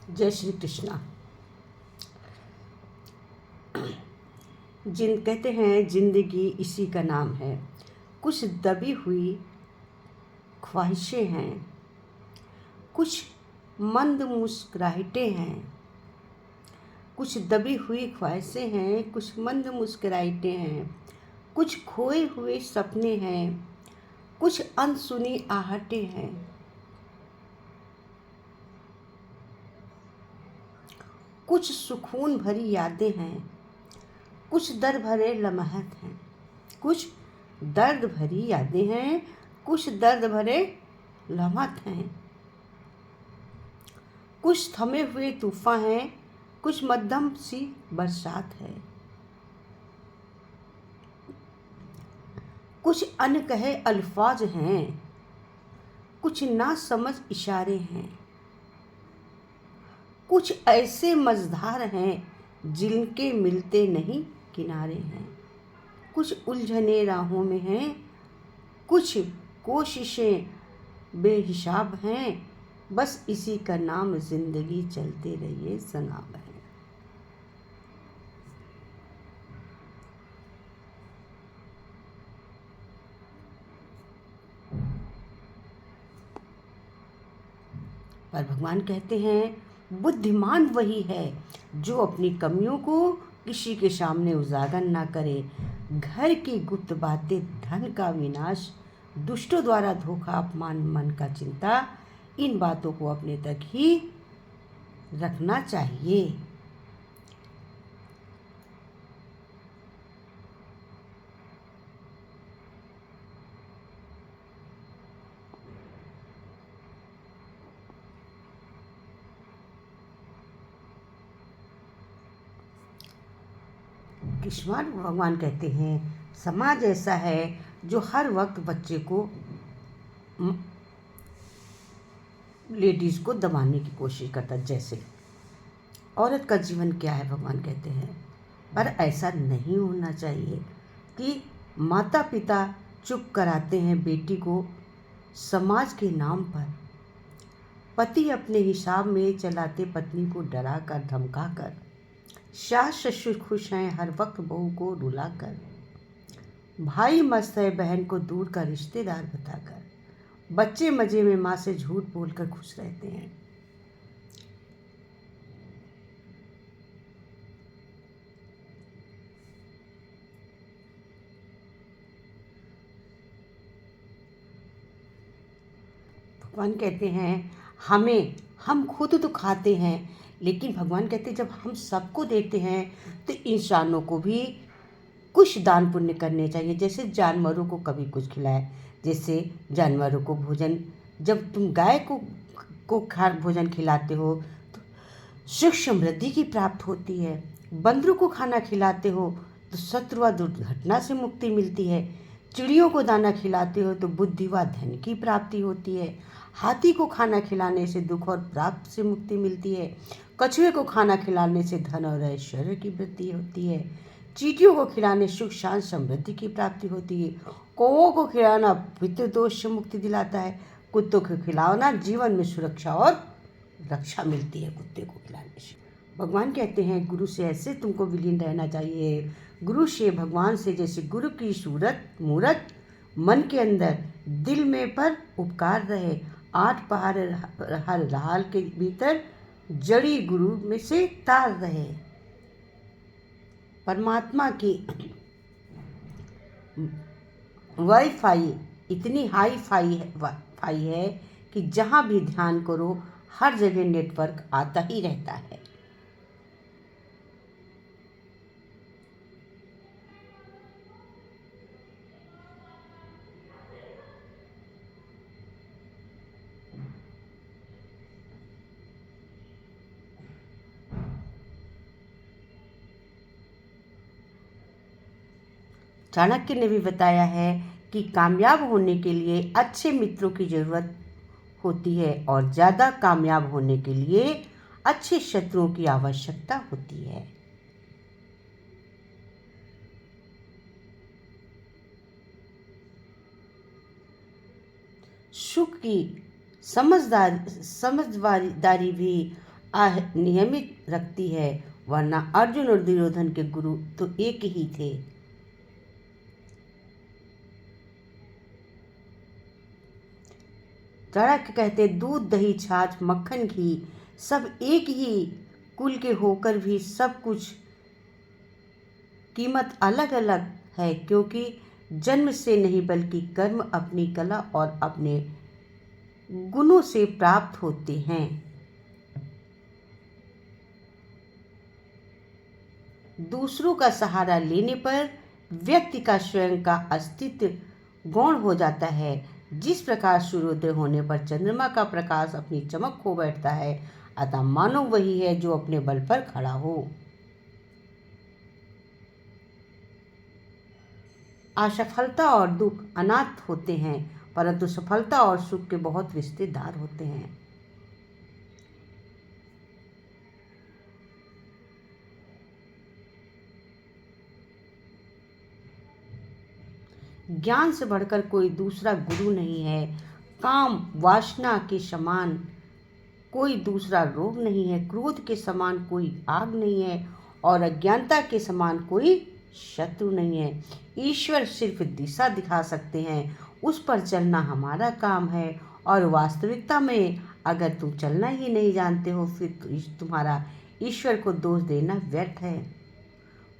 जय श्री कृष्णा। कहते हैं जिंदगी इसी का नाम है। कुछ दबी हुई ख्वाहिशें हैं, कुछ मंद मुस्कुराहटें हैं। कुछ दबी हुई ख्वाहिशें हैं, कुछ मंद मुस्कुराहटें हैं। कुछ खोए हुए सपने हैं, कुछ अनसुनी आहटें हैं। कुछ सुकून भरी यादें हैं, कुछ दर्द भरे लम्हात हैं। कुछ दर्द भरी यादें हैं, कुछ दर्द भरे लम्हात हैं। कुछ थमे हुए तूफान हैं, कुछ मध्यम सी बरसात है। कुछ अनकहे अल्फाज हैं, कुछ ना समझ इशारे हैं। कुछ ऐसे मझधार हैं जिनके मिलते नहीं किनारे हैं। कुछ उलझने राहों में हैं, कुछ कोशिशें बेहिसाब हैं। बस इसी का नाम जिंदगी, चलते रहिए सलाम है। पर भगवान कहते हैं बुद्धिमान वही है जो अपनी कमियों को किसी के सामने उजागर ना करे। घर की गुप्त बातें, धन का विनाश, दुष्टों द्वारा धोखा, अपमान, मन का चिंता, इन बातों को अपने तक ही रखना चाहिए। कृष्ण भगवान कहते हैं समाज ऐसा है जो हर वक्त बच्चे को, लेडीज़ को दबाने की कोशिश करता है। जैसे औरत का जीवन क्या है, भगवान कहते हैं पर ऐसा नहीं होना चाहिए कि माता पिता चुप कराते हैं बेटी को समाज के नाम पर। पति अपने हिसाब में चलाते पत्नी को डरा कर धमका कर। सास ससुर खुश हैं हर वक्त बहू को रुलाकर। भाई मस्त है बहन को दूर का रिश्तेदार बताकर। बच्चे मजे में माँ से झूठ बोलकर खुश रहते हैं। भगवान कहते हैं हम खुद तो खाते हैं, लेकिन भगवान कहते हैं जब हम सबको देते हैं तो इंसानों को भी कुछ दान पुण्य करने चाहिए। जैसे जानवरों को कभी कुछ खिलाए, जैसे जानवरों को भोजन, जब तुम गाय को भोजन खिलाते हो तो सुख समृद्धि की प्राप्त होती है। बंदरों को खाना खिलाते हो तो शत्रु व दुर्घटना से मुक्ति मिलती है। चिड़ियों को दाना खिलाते हो तो बुद्धि व धन की प्राप्ति होती है। हाथी को खाना खिलाने से दुख और प्राप्त से मुक्ति मिलती है। कछुए को खाना खिलाने से धन और ऐश्वर्य की वृद्धि होती है। चींटियों को खिलाने सुख शांति समृद्धि की प्राप्ति होती है। कौओं को खिलाना पितृदोष से मुक्ति दिलाता है। कुत्तों को खिलाना जीवन में सुरक्षा और रक्षा मिलती है कुत्ते को खिलाने से। भगवान कहते हैं गुरु से ऐसे तुमको विलीन रहना चाहिए, गुरु से भगवान से जैसे गुरु की सूरत मूरत मन के अंदर दिल में पर उपकार रहे। 8 पहाड़ हर हाल के भीतर जड़ी गुरु में से तार रहे। परमात्मा की वाईफाई इतनी हाई फाई है कि जहाँ भी ध्यान करो हर जगह नेटवर्क आता ही रहता है। चाणक्य ने भी बताया है कि कामयाब होने के लिए अच्छे मित्रों की जरूरत होती है और ज़्यादा कामयाब होने के लिए अच्छे शत्रुओं की आवश्यकता होती है। सुख की समझदारी भी नियमित रखती है, वरना अर्जुन और दुर्योधन के गुरु तो एक ही थे। चाणक्य कहते, दूध दही छाछ मक्खन घी सब एक ही कुल के होकर भी सब कुछ कीमत अलग अलग है, क्योंकि जन्म से नहीं बल्कि कर्म अपनी कला और अपने गुणों से प्राप्त होते हैं। दूसरों का सहारा लेने पर व्यक्ति का स्वयं का अस्तित्व गौण हो जाता है। जिस प्रकार सूर्योदय होने पर चंद्रमा का प्रकाश अपनी चमक खो बैठता है, अतः मानव वही है जो अपने बल पर खड़ा हो। असफलता और दुख अनाथ होते हैं, परंतु सफलता और सुख के बहुत रिश्तेदार होते हैं। ज्ञान से बढ़कर कोई दूसरा गुरु नहीं है। काम वासना के समान कोई दूसरा रोग नहीं है। क्रोध के समान कोई आग नहीं है और अज्ञानता के समान कोई शत्रु नहीं है। ईश्वर सिर्फ दिशा दिखा सकते हैं, उस पर चलना हमारा काम है। और वास्तविकता में अगर तुम चलना ही नहीं जानते हो, फिर तुम्हारा ईश्वर को दोष देना व्यर्थ है।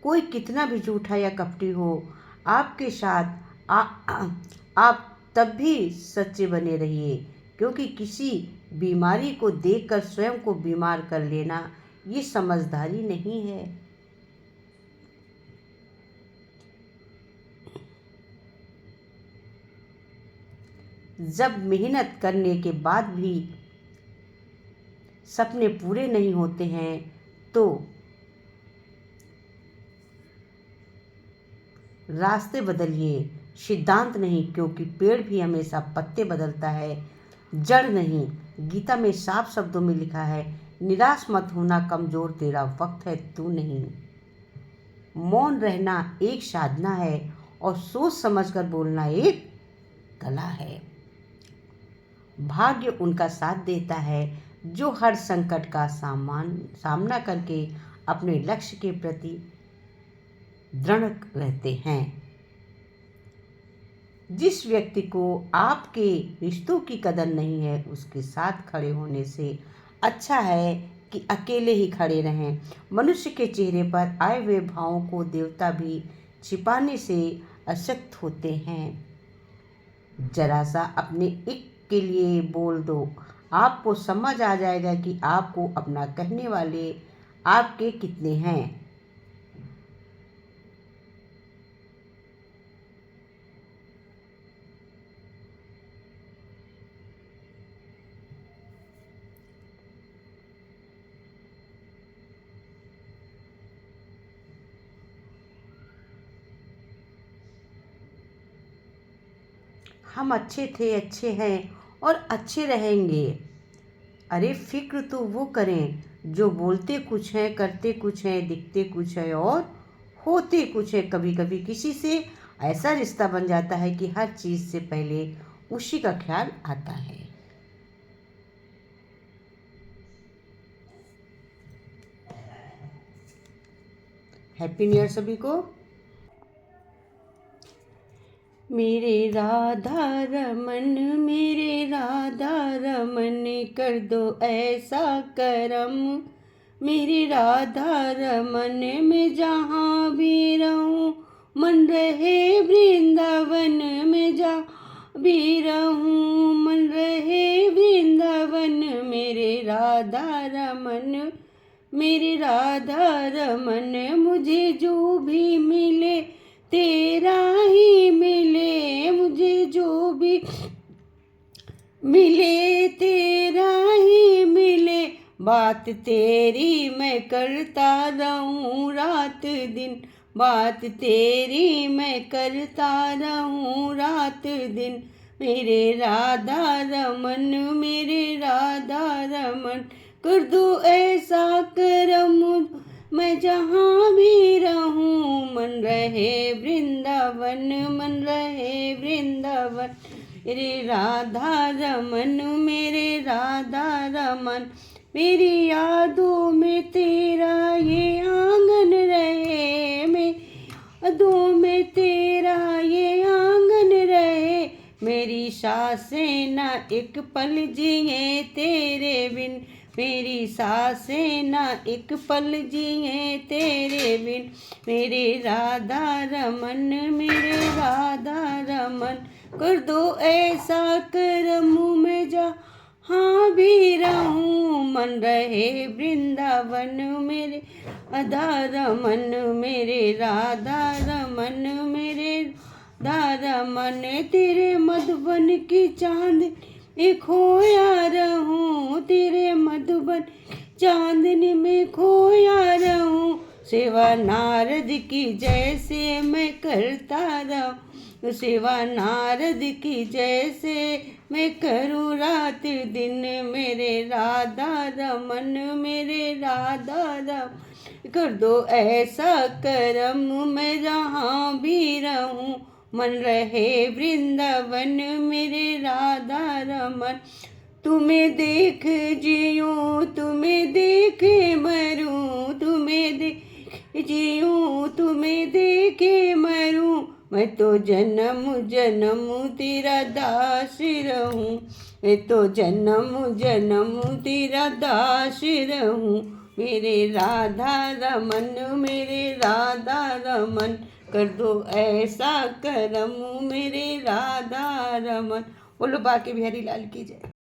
कोई कितना भी झूठा या कपटी हो, आपके साथ आप तब भी सच्चे बने रहिए, क्योंकि किसी बीमारी को देखकर स्वयं को बीमार कर लेना ये समझदारी नहीं है। जब मेहनत करने के बाद भी सपने पूरे नहीं होते हैं तो रास्ते बदलिए, सिद्धांत नहीं, क्योंकि पेड़ भी हमेशा पत्ते बदलता है, जड़ नहीं। गीता में साफ शब्दों में लिखा है, निराश मत होना कमजोर, तेरा वक्त है, तू नहीं। मौन रहना एक साधना है और सोच समझकर बोलना एक कला है। भाग्य उनका साथ देता है जो हर संकट का सामना करके अपने लक्ष्य के प्रति दृढ़ रहते हैं। जिस व्यक्ति को आपके रिश्तों की कदर नहीं है, उसके साथ खड़े होने से अच्छा है कि अकेले ही खड़े रहें। मनुष्य के चेहरे पर आए हुए भावों को देवता भी छिपाने से अशक्त होते हैं। जरा सा अपने एक के लिए बोल दो, आपको समझ आ जाएगा कि आपको अपना कहने वाले आपके कितने हैं। हम अच्छे थे, अच्छे हैं और अच्छे रहेंगे। अरे फिक्र तो वो करें जो बोलते कुछ हैं, करते कुछ हैं, दिखते कुछ है और होते कुछ है। कभी कभी किसी से ऐसा रिश्ता बन जाता है कि हर चीज से पहले उसी का ख्याल आता है। हैप्पी न्यू ईयर सभी को। मेरे राधा रमन, मेरे राधा रमन, कर दो ऐसा करम। मेरे राधा रमन, मैं जहाँ भी रहूँ मन रहे वृंदावन में। जहाँ भी रहूँ मन रहे वृंदावन। मेरे राधा रमन, मेरे राधा रमन, मुझे जो भी मिले तेरा ही मिले। मुझे जो भी मिले तेरा ही मिले। बात तेरी मैं करता रहूं रात दिन। बात तेरी मैं करता रहूं रात दिन। मेरे राधा रमन, मेरे राधा रमन, कर दो ऐसा करम मैं जहाँ भी रहूँ मन रहे वृंदावन। मन रहे वृंदावन। मेरे राधा रमन, मेरे राधा रमन, मेरी यादों में तेरा ये आंगन रहे, मेरी यादों में तेरा ये आंगन रहे, मेरी सांसें ना एक पल जिए तेरे बिन, मेरी सांसें ना एक पल जिए तेरे बिन, मेरे राधा रमन, मेरे राधा रमन, कर दो ऐसा करम में जहाँ भी रहूं, मन रहे वृंदावन मेरे राधा रमन, मेरे राधा रमन, मेरे राधा रमन, तेरे मधुबन की चांद में खोया रहूं, तेरे मधुबन चांदनी में खोया रहूं, सेवा नारद की जैसे मैं करता रहूं, सेवा नारद की जैसे मैं करूं रात दिन, मेरे राधा रमन, मेरे राधा रमन, कर दो ऐसा करम मैं जहाँ भी रहूं, मन रहे वृंदावन मेरे राधा रमन, तुम्हें देख जियूं तुम्हें देखे मरूं, तुम्हें देख जियूं तुम्हें देखे मरूं, मैं तो जन्म जन्म तेरा दास रहूं, मैं तो जन्म जन्म तेरा दास रहूं, मेरे राधा रमन, मेरे राधा रमन, कर दो ऐसा करम मेरे राधा रमन। बोलो बाके बिहारी लाल की जय।